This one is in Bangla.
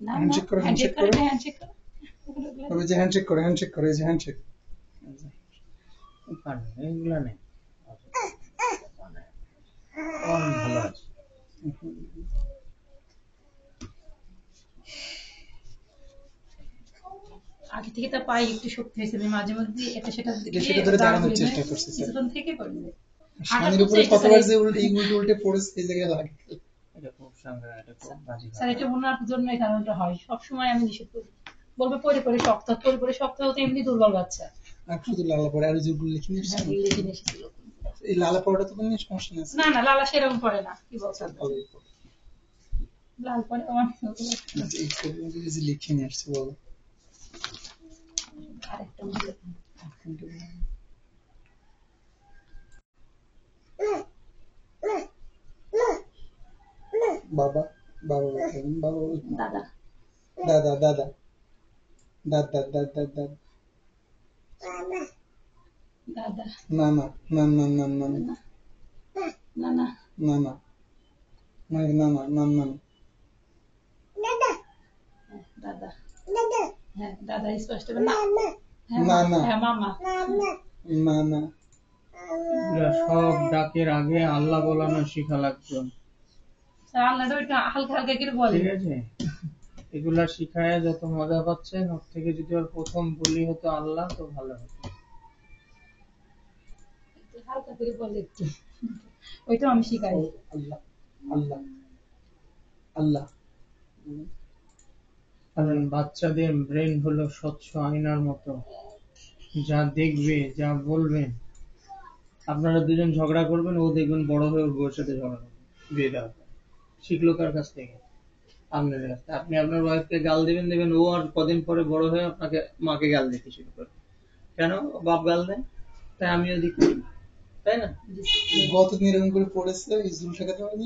না না হ্যান্ডশেক করো, হ্যান্ডশেক হ্যান্ডশেক করে করো। হ্যান্ডশেক করে ওই যে হ্যান্ডশেক করো, হ্যান্ডশেক করো, এই যে হ্যান্ডশেক। এগুলা নেই। ভালো আছে। আগে থেকে তার পায়ে একটু শক্তি হয়েছে, মাঝে মধ্যে এটা সেটা সেটা ধরে দাঁড়ানোর চেষ্টা করছে স্যার। কিছুক্ষণ থেকে করবে। স্বামীর উপরে কতবার যে উল্টে উল্টে পড়েছে এই জায়গায় লাগে। এটা খুব সাংঘাতিক, এটা খুব বাজে। স্যার এটা ওনার জন্য এই কারণটা হয়, সবসময় আমি নিষেধ করি, বলবে পরে পরে শক্ত, পরে পরে শক্ত হতে এমনি দুর্বল বাচ্চা। আর শুধু লালা পড়ে, আর যেগুলো লিখে নিয়ে এসেছে, লিখে নিয়ে এসেছিল। এই লালা পড়াটা তো কোনো সমস্যা নেই। না না লালা সেরকম পড়ে না, কি বলছেন, ভালোই পড়ে। লাল পড়ে আমার এই ছবিগুলো যে লিখে নিয়ে আসছে বলো। আরেকটা বলে বাবা বাবা বাবা দাদা দাদা দাদা দাদা দাদা দাদা দাদা না না না না না না না না না না না না না না দাদা হ্যাঁ দাদা স্পষ্ট না না না হ্যাঁ মামা না না। এগুলা সব ডাকের আগে আল্লাহ বলানো শিখা লাগতো, স্যার আল্লাহটা একটু হালকা হালকা করে বলে, ঠিক আছে? এগুলা শিখায় যত মজা পাচ্ছেন, ওর থেকে যদি ওর প্রথম বলি হতো আল্লাহ, তো ভালো হতো। হালকা করে বলে একটু, ওইটাও আমি শিখাই। আল্লাহ আল্লাহ আল্লাহ। কারণ বাচ্চাদের ব্রেন হলো স্বচ্ছ আয়নার মতো, যা দেখবে যা বলবেন। আপনারা দুজন ঝগড়া করবেন, ও দেখবেন বড় হয়ে ওর বউয়ের সাথে ঝগড়া করবে, বিয়ে দেওয়ার পর। শিখলো কার কাছ থেকে? আপনার কাছ থেকে। আপনি আপনার ওয়াইফকে গাল দিবেন, দেবেন, ও আর কদিন পরে বড় হয়ে আপনাকে মাকে গাল দিতে শুরু করবে। কেন? বাপ গাল দেয়, তাই আমিও দিচ্ছি, তাই না? গতদিন এরকম করে পড়েছে, এই জুল ঠেকাতে পারিনি।